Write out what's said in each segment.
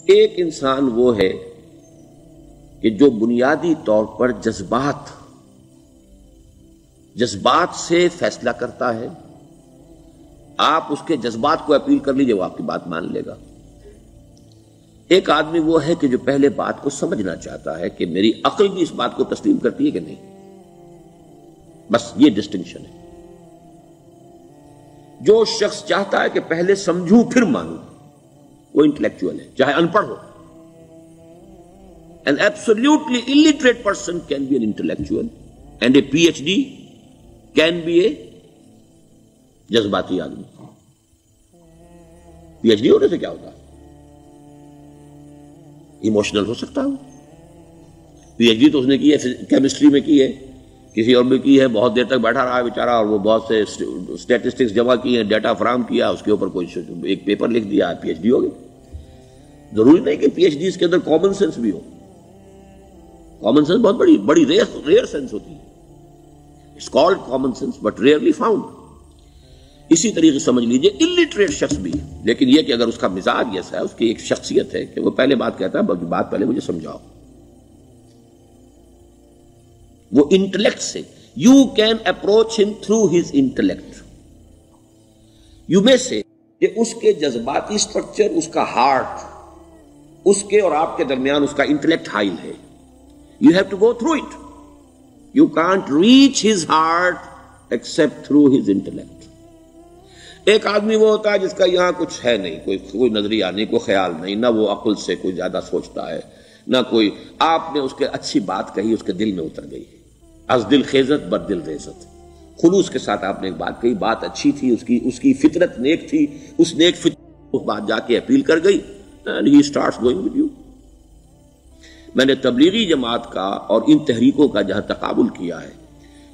ایک انسان وہ ہے کہ جو بنیادی طور پر جذبات سے فیصلہ کرتا ہے. آپ اس کے جذبات کو اپیل کر لیجئے، وہ آپ کی بات مان لے گا. ایک آدمی وہ ہے کہ جو پہلے بات کو سمجھنا چاہتا ہے کہ میری عقل بھی اس بات کو تسلیم کرتی ہے کہ نہیں. بس یہ ڈسٹنکشن ہے. جو شخص چاہتا ہے کہ پہلے سمجھوں پھر مانوں، وہ انٹلیکچوئل ہے، چاہے ان پڑھ ہو. An absolutely illiterate person can be an intellectual and a PhD can be a جذباتی آدمی. PhD ہونے سے کیا ہوتا ہے؟ ایموشنل ہو سکتا ہے. PhD تو اس نے کی ہے کیمسٹری میں کی ہے، کسی اور میں کی ہے، بہت دیر تک بیٹھا رہا ہے بیچارہ، اور وہ بہت سے اسٹیٹسٹکس جمع کی ہیں، ڈیٹا فراہم کیا، اس کے اوپر کوئی ایک پیپر لکھ دیا، PhD ہو گئی. ضروری نہیں کہ PhD اس کے اندر کامن سینس بھی ہو. کامن سینس بہت بڑی ریئر سینس ہوتی ہے. It's called common sense but rarely found. اسی طریقے سمجھ لیجئے الٹریٹ شخص بھی، لیکن یہ کہ اگر اس کا مزاج ایسا ہے، اس کی ایک شخصیت ہے کہ وہ پہلے بات کہتا ہے، بلکہ بات پہلے مجھے سمجھاؤ. وہ انٹلیکٹ سے یو کین اپروچ ہم تھرو ہز انٹلیکٹ. یو میں سے کہ اس کے جذباتی اسٹرکچر، اس کا ہارٹ، اس کے اور آپ کے درمیان اس کا انٹلیکٹ حائل ہے. You have to go through it. You can't reach his heart except through his intellect. ایک آدمی وہ ہوتا ہے جس کا یہاں کچھ ہے نہیں، کوئی نظریہ نہیں، کوئی خیال نہیں، نہ وہ عقل سے کوئی زیادہ سوچتا ہے، نہ کوئی. آپ نے اس کے اچھی بات کہی، اس کے دل میں اتر گئی. از دل خیزت بر دل ریزت. خلوص کے ساتھ آپ نے ایک بات کہی، بات اچھی تھی، اس کی فطرت نیک تھی، اس نیک فطرت اس بات جا کے اپیل کر گئی. And he starts going with you. میں نے تبلیغی جماعت کا اور ان تحریکوں کا جہاں تقابل کیا ہے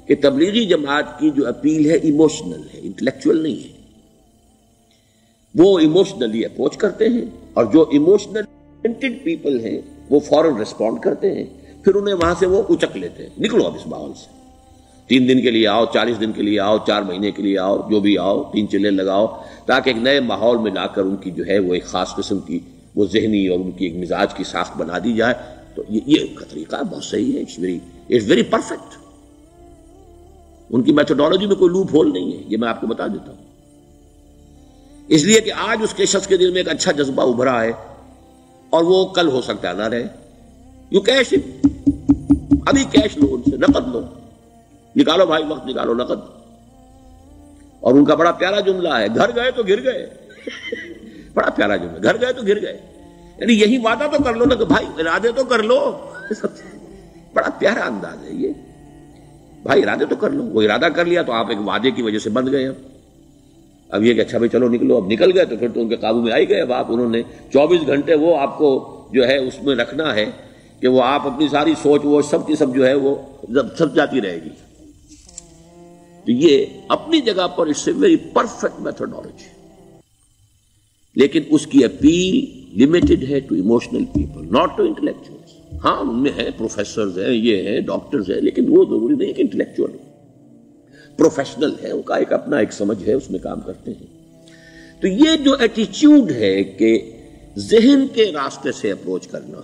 کہ تبلیغی جماعت کی جو اپیل ہے ایموشنل ہے، انٹلیکچوئل نہیں ہے. وہ ایموشنلی اپروچ کرتے ہیں، اور جو ایموشنل پیپل ہیں وہ فوراً ریسپونڈ کرتے ہیں، پھر انہیں وہاں سے وہ اچک لیتے ہیں. نکلو اب اس ماحول سے، 3 دن کے لیے آؤ، 40 دن کے لیے آؤ، 4 مہینے کے لیے آؤ، جو بھی آؤ، 3 چلے لگاؤ، تاکہ ایک نئے ماحول میں لا کر ان کی جو ہے وہ ایک خاص قسم کی وہ ذہنی اور ان کی ایک مزاج کی ساخت بنا دی جائے. تو یہ ان کا طریقہ بہت صحیح ہے. It's very perfect. ان کی میتھڈالوجی میں کوئی لوپ ہول نہیں ہے، یہ میں آپ کو بتا دیتا ہوں. اس لیے کہ آج اس کے شخص کے دل میں ایک اچھا جذبہ ابھرا ہے، اور وہ کل ہو سکتا ہے نہ رہے. یو کیش، ابھی کیش لو، ان سے نقد لو، نکالو بھائی، وقت نکالو، نقد. اور ان کا بڑا پیارا جملہ ہے، گھر گئے تو گر گئے. بڑا پیارا جملہ، گھر گئے تو گر گئے. یعنی یہی وعدہ تو کر لو نا کہ بھائی ارادے تو کر لو. بڑا پیارا انداز ہے یہ. بھائی ارادے تو کر لو. وہ ارادہ کر لیا تو آپ ایک وعدے کی وجہ سے بند گئے. اب یہ کہ اچھا بھائی چلو نکلو، اب نکل گئے تو پھر تو ان کے قابو میں آئی گئے. اب آپ انہوں نے 24 گھنٹے وہ آپ کو جو ہے اس میں رکھنا ہے کہ وہ آپ اپنی ساری سوچ وہ سب کی سب جو ہے وہ سب جاتی رہے گی. تو یہ اپنی جگہ پر it's a very perfect methodology, لیکن اس کی اپیل لمیٹڈ ہے to emotional people, not to intellectuals. ہاں ان میں ہیں پروفیسرز ہیں، یہ ہیں ڈاکٹرز ہیں، لیکن وہ ضروری نہیں کہ انٹلیکچوئل ہو. پروفیشنل ہے، ان کا ایک اپنا ایک سمجھ ہے، اس میں کام کرتے ہیں. تو یہ جو ایٹیچیوڈ ہے کہ ذہن کے راستے سے اپروچ کرنا،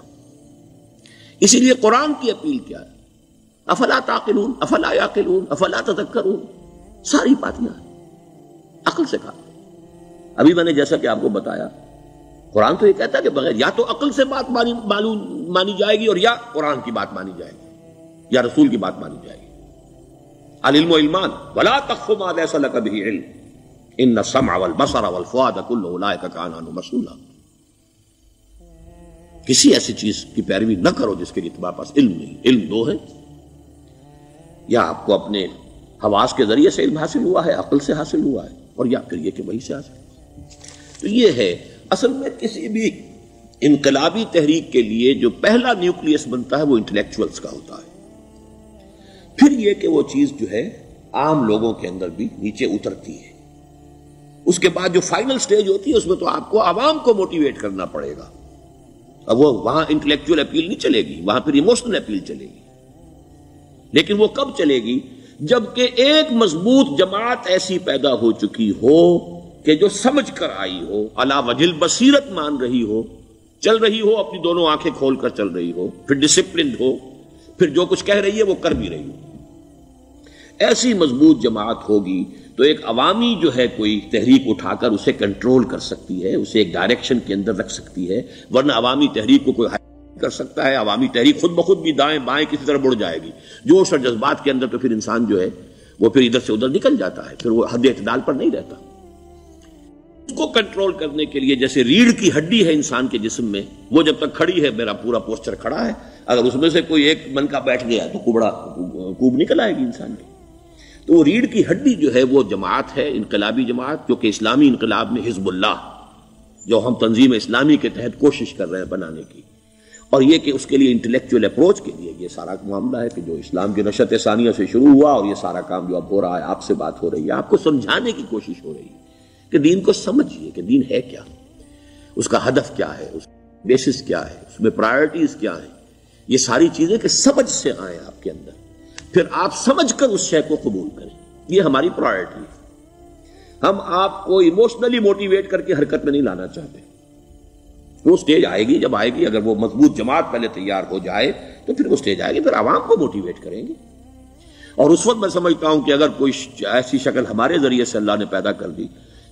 اسی لیے قرآن کی اپیل کیا ہے؟ افلا تعقلون، افلا یعقلون، افلا تذکرون. ساری باتیں عقل سے کہا. ابھی میں نے جیسا کہ آپ کو بتایا، قرآن تو یہ کہتا ہے کہ بغیر یا تو عقل سے بات مانی جائے گی، اور یا قرآن کی بات مانی جائے گی، یا رسول کی بات مانی جائے گی. العلم علمان ولا تخف ما ليس لك به علم ان السمع والبصر والفؤاد كل اولئك كان عنه مسؤولا. کسی ایسی چیز کی پیروی نہ کرو جس کے لیے تمہارے پاس علم نہیں. علم دو ہے، یا آپ کو اپنے حواس کے ذریعے سے علم حاصل ہوا ہے، عقل سے حاصل ہوا ہے، اور یا پھر یہ کہ وہی سے حاصل. تو یہ ہے اصل میں کسی بھی انقلابی تحریک کے لیے جو پہلا نیوکلیس بنتا ہے وہ انٹلیکچوئلز کا ہوتا ہے. پھر یہ کہ وہ چیز جو ہے عام لوگوں کے اندر بھی نیچے اترتی ہے. اس کے بعد جو فائنل سٹیج ہوتی ہے اس میں تو آپ کو عوام کو موٹیویٹ کرنا پڑے گا. اب وہ وہاں انٹلیکچوئل اپیل نہیں چلے گی، وہاں پھر ایموشنل اپیل چلے گی. لیکن وہ کب چلے گی؟ جبکہ ایک مضبوط جماعت ایسی پیدا ہو چکی ہو کہ جو سمجھ کر آئی ہو، علی وجہ البصیرت مان رہی ہو چل رہی ہو اپنی دونوں آنکھیں کھول کر چل رہی ہو، پھر ڈسپلنڈ ہو، پھر جو کچھ کہہ رہی ہے وہ کر بھی رہی ہو، ایسی مضبوط جماعت ہوگی تو ایک عوامی جو ہے کوئی تحریک اٹھا کر اسے کنٹرول کر سکتی ہے، اسے ایک ڈائریکشن کے اندر رکھ سکتی ہے، ورنہ عوامی تحریک کو کوئی کر سکتا ہے؟ عوامی تحریک خود بخود بھی دائیں بائیں کسی طرح بڑھ جائے گی، جوش اور جذبات کے اندر، تو پھر انسان جو ہے وہ پھر ادھر سے ادھر نکل جاتا ہے، پھر وہ حد اعتدال پر نہیں رہتا۔ اس کو کنٹرول کرنے کے لیے جیسے ریڑھ کی ہڈی ہے انسان کے جسم میں، وہ جب تک کھڑی ہے میرا پورا پوسچر کھڑا ہے، اگر اس میں سے کوئی ایک من کا بیٹھ گیا تو کوب نکل آئے گی انسان کی۔ تو وہ ریڑھ کی ہڈی جو ہے وہ جماعت ہے، انقلابی جماعت، جو کہ اسلامی انقلاب میں حزب اللہ، جو ہم تنظیم اسلامی کے تحت کوشش کر رہے ہیں بنانے کی، اور یہ کہ اس کے لیے انٹلیکچوئل اپروچ کے لیے یہ سارا معاملہ ہے کہ جو اسلام کی نشأت ثانیہ سے شروع ہوا، اور یہ سارا کام جو اب ہو رہا ہے، آپ سے بات ہو رہی ہے، آپ کو سمجھانے کی کوشش ہو رہی ہے کہ دین کو سمجھیے کہ دین ہے کیا، اس کا ہدف کیا ہے، اس کا بیسس کیا ہے، اس میں پرائرٹیز کیا ہیں، یہ ساری چیزیں کہ سمجھ سے آئیں آپ کے اندر، پھر آپ سمجھ کر اس شے کو قبول کریں۔ یہ ہماری پرائرٹی ہے۔ ہم آپ کو ایموشنلی موٹیویٹ کر کے حرکت میں نہیں لانا چاہتے۔ وہ سٹیج آئے گی، جب آئے گی، اگر وہ مضبوط جماعت پہلے تیار ہو جائے تو پھر وہ سٹیج آئے گی، پھر عوام کو موٹیویٹ کریں گے۔ اور اس وقت میں سمجھتا ہوں کہ اگر کوئی ایسی شکل ہمارے ذریعے سے اللہ نے پیدا کر دی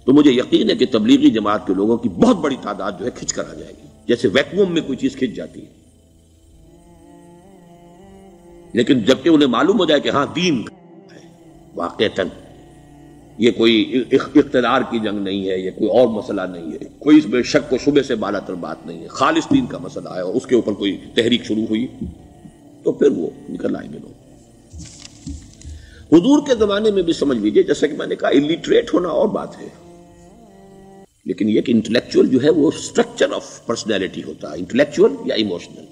تو مجھے یقین ہے کہ تبلیغی جماعت کے لوگوں کی بہت بڑی تعداد جو ہے کھنچ کر آ جائے گی، جیسے ویکیوم میں کوئی چیز کھنچ جاتی ہے۔ لیکن جبکہ انہیں معلوم ہو جائے کہ ہاں دین ہے واقعتاً، یہ کوئی اقتدار کی جنگ نہیں ہے، یہ کوئی اور مسئلہ نہیں ہے، کوئی اس میں شک و شبے سے بالا تر بات نہیں ہے، خالص دین کا مسئلہ ہے، اور اس کے اوپر کوئی تحریک شروع ہوئی تو پھر وہ نکل آئیں گے لوگ۔ حضور کے زمانے میں بھی سمجھ لیجئے، جیسا کہ میں نے کہا الٹریٹ ہونا اور بات ہے، لیکن یہ کہ انٹلیکچوئل جو ہے وہ اسٹرکچر آف پرسنالٹی ہوتا ہے، انٹلیکچوئل یا ایموشنل۔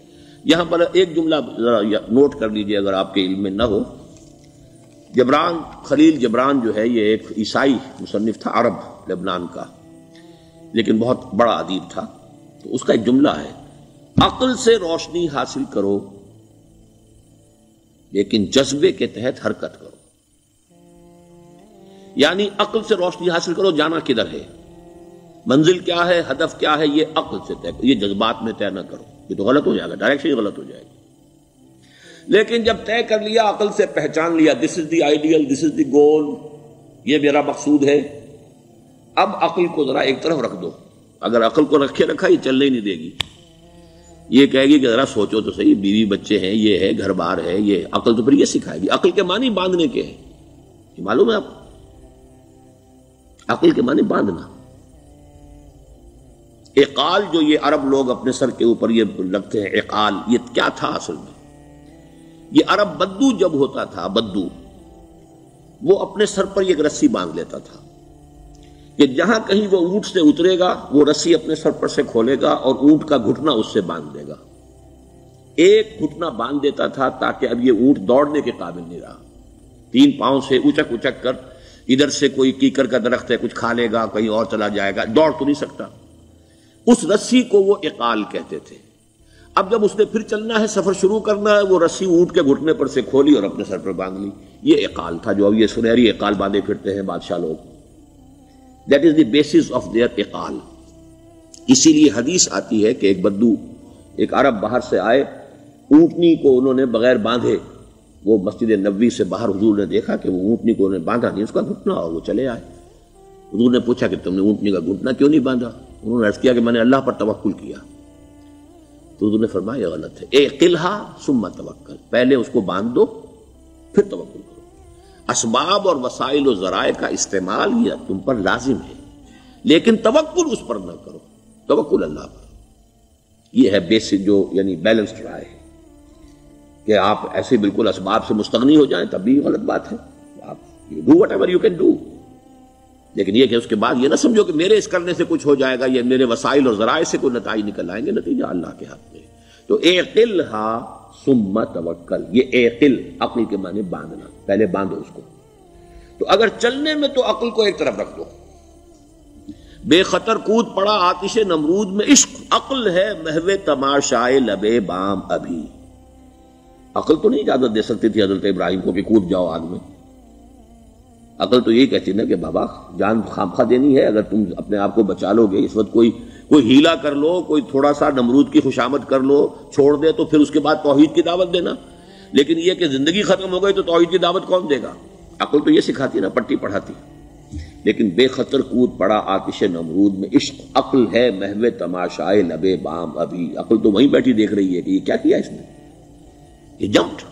یہاں پر ایک جملہ ذرا نوٹ کر لیجئے اگر آپ کے علم میں نہ ہو، جبران، خلیل جبران جو ہے یہ ایک عیسائی مصنف تھا، عرب لبنان کا، لیکن بہت بڑا ادیب تھا۔ تو اس کا ایک جملہ ہے، عقل سے روشنی حاصل کرو لیکن جذبے کے تحت حرکت کرو۔ یعنی عقل سے روشنی حاصل کرو، جانا کدھر ہے، منزل کیا ہے، ہدف کیا ہے، یہ عقل سے طے کرو، یہ جذبات میں طے نہ کرو، یہ تو غلط ہو جائے گا، ڈائریکشن ہی غلط ہو جائے گی۔ لیکن جب طے کر لیا، عقل سے پہچان لیا، دس از دی آئیڈیل، دس از دی گول، یہ میرا مقصود ہے، اب عقل کو ذرا ایک طرف رکھ دو۔ اگر عقل کو رکھے رکھا یہ چلنے ہی نہیں دے گی، یہ کہے گی کہ ذرا سوچو تو صحیح، بیوی بچے ہیں، یہ ہے، گھر بار ہے، یہ عقل تو پھر یہ سکھائے گی۔ عقل کے معنی باندھنے کے ہیں، یہ معلوم ہے آپ کو؟ عقل کے معنی باندھنا۔ اقال جو یہ عرب لوگ اپنے سر کے اوپر یہ لگتے ہیں، اقال، یہ کیا تھا اصل میں؟ یہ عرب بدو جب ہوتا تھا، بدو وہ اپنے سر پر ایک رسی باندھ لیتا تھا کہ جہاں کہیں وہ اونٹ سے اترے گا وہ رسی اپنے سر پر سے کھولے گا اور اونٹ کا گھٹنا اس سے باندھ دے گا۔ ایک گھٹنا باندھ دیتا تھا تاکہ اب یہ اونٹ دوڑنے کے قابل نہیں رہا، 3 پاؤں سے اچک اچک کر، ادھر سے کوئی کیکر کا درخت ہے کچھ کھا لے گا، کہیں اور چلا جائے گا، دوڑ تو نہیں سکتا۔ اس رسی کو وہ اقال کہتے تھے۔ اب جب اس نے پھر چلنا ہے، سفر شروع کرنا ہے، وہ رسی اونٹ کے گھٹنے پر سے کھولی اور اپنے سر پر باندھ لی۔ یہ اقال تھا جو اب یہ سنہری اقال باندھے پھرتے ہیں بادشاہ لوگ۔ That is the basis of their اقال۔ اسی لیے حدیث آتی ہے کہ ایک بدو، ایک عرب باہر سے آئے، اونٹنی کو انہوں نے بغیر باندھے، وہ مسجد نبوی سے باہر حضور نے دیکھا کہ وہ اونٹنی کو انہوں نے باندھا نہیں، اس کا گھٹنا، اور وہ چلے آئے۔ حضور نے پوچھا کہ تم نے اونٹنی کا گھٹنا کیوں نہیں باندھا؟ انہوں نے عرض کیا کہ میں نے اللہ پر توکل کیا۔ تو حضور نے فرمایا یہ غلط ہے، اعقلھا ثم توکل، پہلے اس کو باندھ دو پھر توکل کرو۔ اسباب اور وسائل و ذرائع کا استعمال یہ تم پر لازم ہے، لیکن توکل اس پر نہ کرو، توکل اللہ پر۔ یہ ہے بیسک جو یعنی بیلنسڈ رائے ہے کہ آپ ایسے بالکل اسباب سے مستغنی ہو جائیں تب بھی غلط بات ہے۔ آپ do what ever you can do, لیکن یہ کہ اس کے بعد یہ نہ سمجھو کہ میرے اس کرنے سے کچھ ہو جائے گا، یہ میرے وسائل اور ذرائع سے کوئی نتائج نکل آئیں گے، نتیجہ اللہ کے ہاتھ میں۔ تو اعقلھا ثم توکل، یہ اعقل، عقل کے معنی باندھنا، پہلے باندھو اس کو۔ تو اگر چلنے میں تو عقل کو ایک طرف رکھ دو، بے خطر کود پڑا آتش نمرود میں عشق، عقل ہے محو تماشائے لبے بام ابھی۔ عقل تو نہیں اجازت دے سکتی تھی حضرت ابراہیم کو کہ کود جاؤ آگ میں، عقل تو یہی کہتی نا کہ بابا جان خامخواہ دینی ہے، اگر تم اپنے آپ کو بچا لو گے، اس وقت کوئی کوئی ہیلا کر لو، کوئی تھوڑا سا نمرود کی خوشامد کر لو، چھوڑ دے تو پھر اس کے بعد توحید کی دعوت دینا. لیکن یہ کہ زندگی ختم ہو گئی تو توحید کی دعوت کون دے گا؟ عقل تو یہ سکھاتی نا، پٹی پڑھاتی. لیکن بے خطر کود پڑا آتش نمرود میں عشق. عقل ہے محو تماشائے لبے بام ابھی. عقل تو وہیں بیٹھی دیکھ رہی ہے کہ یہ کیا کیا اس نے، یہ جمپڈ،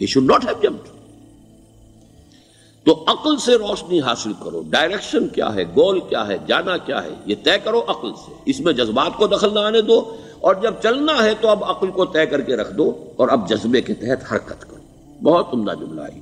یہ شوڈ ناٹ ہیو جمپڈ. تو عقل سے روشنی حاصل کرو. ڈائریکشن کیا ہے، گول کیا ہے، جانا کیا ہے، یہ طے کرو عقل سے. اس میں جذبات کو دخل نہ آنے دو، اور جب چلنا ہے تو اب عقل کو طے کر کے رکھ دو اور اب جذبے کے تحت حرکت کرو. بہت عمدہ جملہ ہے.